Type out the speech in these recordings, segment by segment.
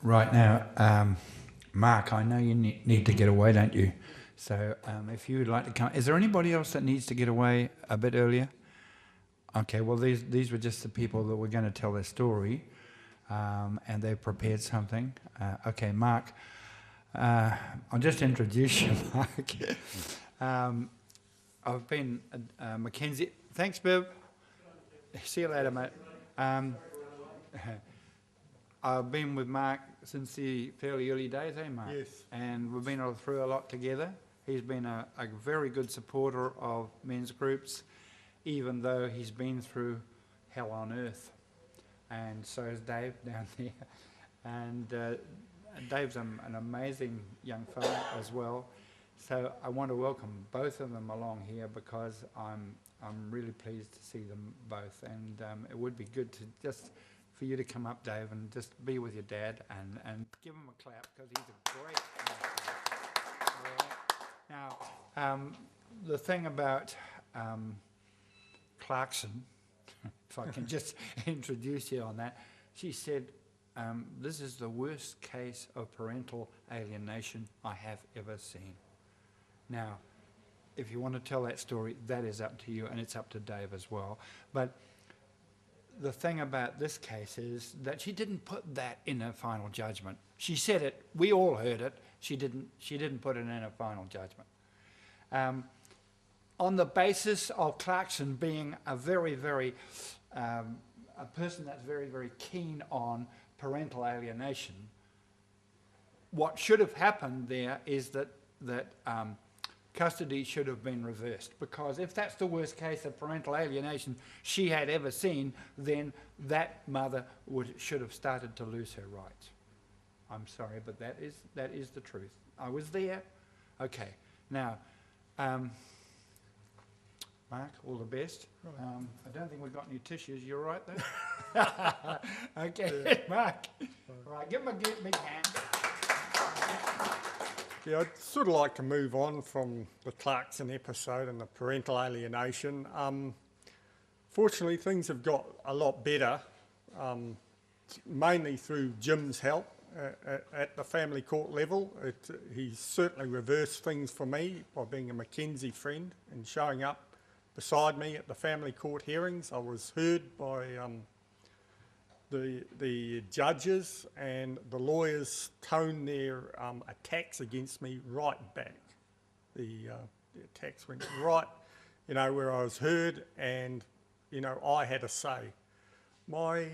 Right now, Mark, I know you need to get away, don't you? So if you would like to come, is there anybody else that needs to get away a bit earlier? Okay, well these were just the people that were going to tell their story, and they prepared something. Okay, Mark, I'll just introduce you, Mark. I've been Mackenzie. Thanks, Biv. See you later, mate. I've been with Mark since the fairly early days, eh, Mark? Yes. And we've been through a lot together. He's been a very good supporter of men's groups, even though he's been through hell on earth. And so is Dave down there. And Dave's an amazing young fella as well. So I want to welcome both of them along here because I'm really pleased to see them both. And it would be good to just for you to come up, Dave, and just be with your dad and give him a clap because he's a great man. Now, the thing about Clarkson, if I can just introduce you on that, she said, this is the worst case of parental alienation I have ever seen. Now, if you want to tell that story, that is up to you, and it's up to Dave as well. But the thing about this case is that she didn't put that in her final judgment. She said it, we all heard it, she didn't put it in her final judgment. On the basis of Clarkson being a a person that's very, very keen on parental alienation, what should have happened there is that custody should have been reversed, because if that's the worst case of parental alienation she had ever seen, then that mother should have started to lose her rights. I'm sorry, but that is the truth. I was there. Okay, now, Mark, all the best. I don't think we've got any tissues. You're right there? Okay, yeah. Mark. All right, give him a big hand. Yeah, I'd sort of like to move on from the Clarkson episode and the parental alienation. Fortunately, things have got a lot better, mainly through Jim's help at the family court level. He's certainly reversed things for me by being a Mackenzie friend and showing up beside me at the family court hearings. I was heard by the judges, and the lawyers toned their attacks against me right back. The attacks went right, where I was heard, and, I had a say. My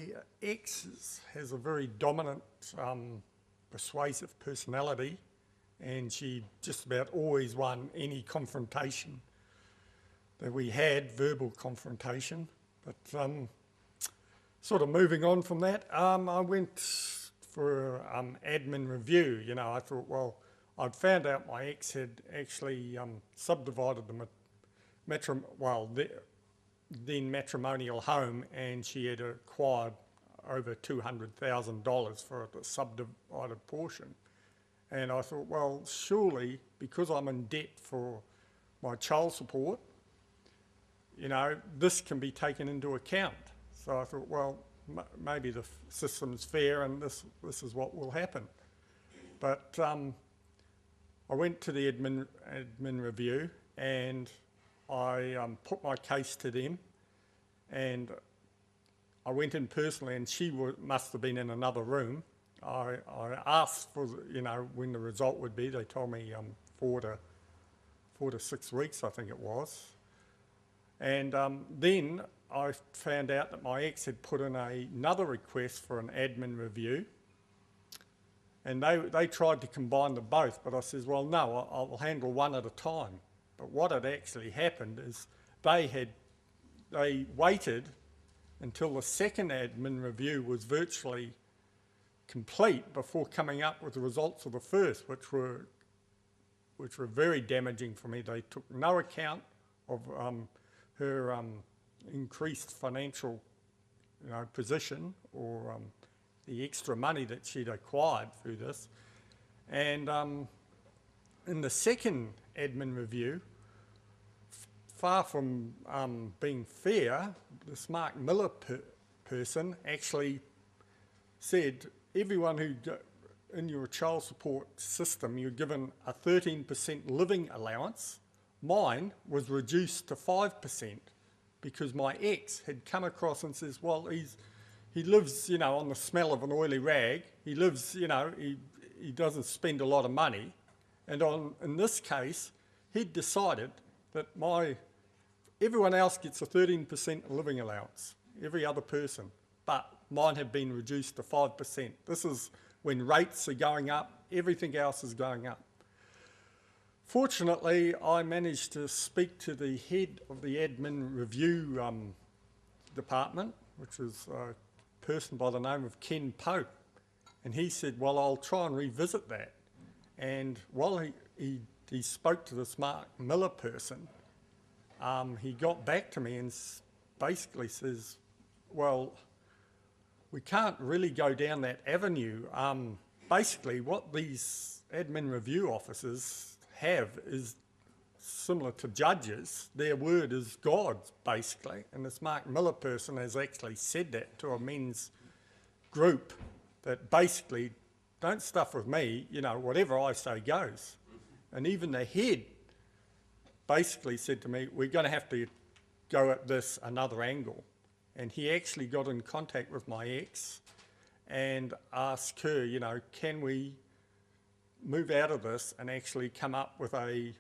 ex has a very dominant, persuasive personality, and she just about always won any confrontation that we had, verbal confrontation. But sort of moving on from that, I went for admin review. I thought, well, I'd found out my ex had actually subdivided the then matrimonial home, and she had acquired over $200,000 for the subdivided portion. And I thought, well, surely, because I'm in debt for my child support, this can be taken into account. So I thought, well, maybe the system's fair and this is what will happen. But I went to the admin review, and I put my case to them, and I went in personally, and she must have been in another room. I asked for, when the result would be. They told me 4 to 6 weeks, I think it was. And then I found out that my ex had put in another request for an admin review, and they tried to combine the both, but I says, well, no, I'll handle one at a time. But what had actually happened is they waited until the second admin review was virtually complete before coming up with the results of the first, which were very damaging for me. They took no account of her increased financial position or the extra money that she'd acquired through this. And in the second admin review, far from being fair, this Mark Miller person actually said everyone in your child support system, you're given a 13% living allowance. Mine was reduced to 5% because my ex had come across and says, well, he lives, on the smell of an oily rag. He lives, he doesn't spend a lot of money. And in this case, he'd decided that everyone else gets a 13% living allowance, every other person, but mine had been reduced to 5%. This is when rates are going up, everything else is going up. Fortunately, I managed to speak to the head of the admin review department, which is a person by the name of Ken Pope, and he said, well, I'll try and revisit that. And while he spoke to this Mark Miller person, he got back to me and basically says, well, we can't really go down that avenue. Basically, what these admin review officers have is similar to judges. Their word is God's, basically. And this Mark Miller person has actually said that to a men's group, that basically, don't stuff with me, whatever I say goes. And even the head basically said to me, we're going to have to go at this another angle. And he actually got in contact with my ex and asked her, can we move out of this and actually come up with an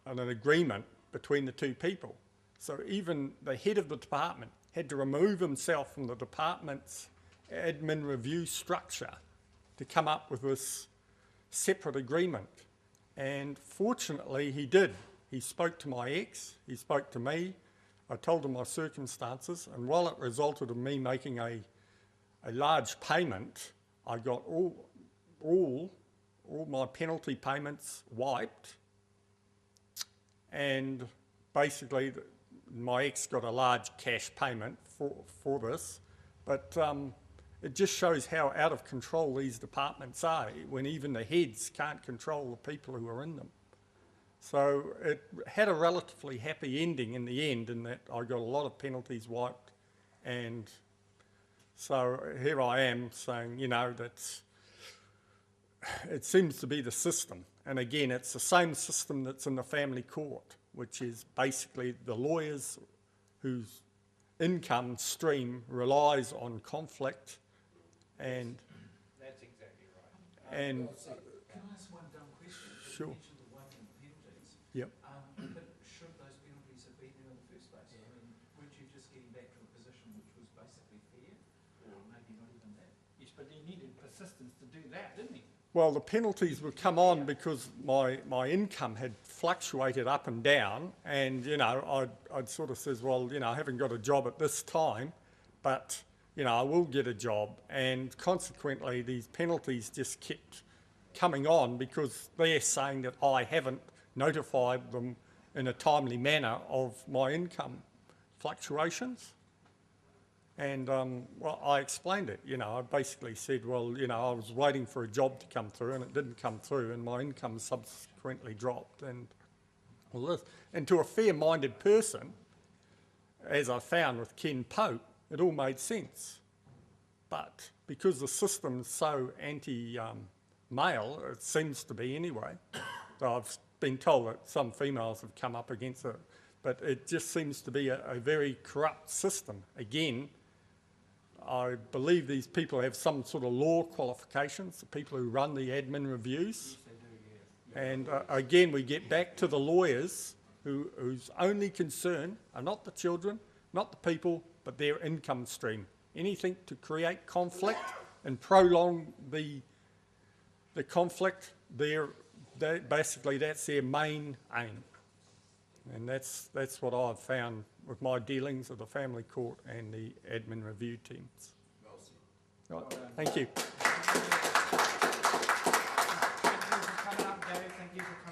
agreement between the two people. So even the head of the department had to remove himself from the department's admin review structure to come up with this separate agreement. And fortunately he did. He spoke to my ex, he spoke to me, I told him my circumstances, and while it resulted in me making a large payment, I got all my penalty payments wiped, and basically my ex got a large cash payment for this, but it just shows how out of control these departments are when even the heads can't control the people who are in them. So it had a relatively happy ending in the end, in that I got a lot of penalties wiped, and so here I am saying, it seems to be the system. And again, it's the same system that's in the family court, which is basically the lawyers whose income stream relies on conflict, and That's exactly right. and Can I ask one dumb question? Sure. You mentioned the wiping of penalties. Yep. But should those penalties have been there in the first place? I mean, weren't you just getting back to a position which was basically fair, or maybe not even that? Yes, but he needed persistence to do that, didn't he? Well, the penalties would come on because my income had fluctuated up and down, and I'd sort of says, well, I haven't got a job at this time, but I will get a job, and consequently these penalties just kept coming on because they're saying that I haven't notified them in a timely manner of my income fluctuations. And well, I explained it. I basically said, well, I was waiting for a job to come through, and it didn't come through, and my income subsequently dropped. And to a fair-minded person, as I found with Ken Pope, it all made sense. But because the system's so anti-male, it seems to be anyway. I've been told that some females have come up against it, but it just seems to be a very corrupt system. Again, I believe these people have some sort of law qualifications, the people who run the admin reviews. Yes, they do, yeah. And again, we get back to the lawyers whose only concern are not the children, not the people, but their income stream. Anything to create conflict and prolong the conflict, basically that's their main aim. And that's what I've found with my dealings with the family court and the admin review teams. Well Right, done. thank you. Thank you for coming up, Gary. Thank you for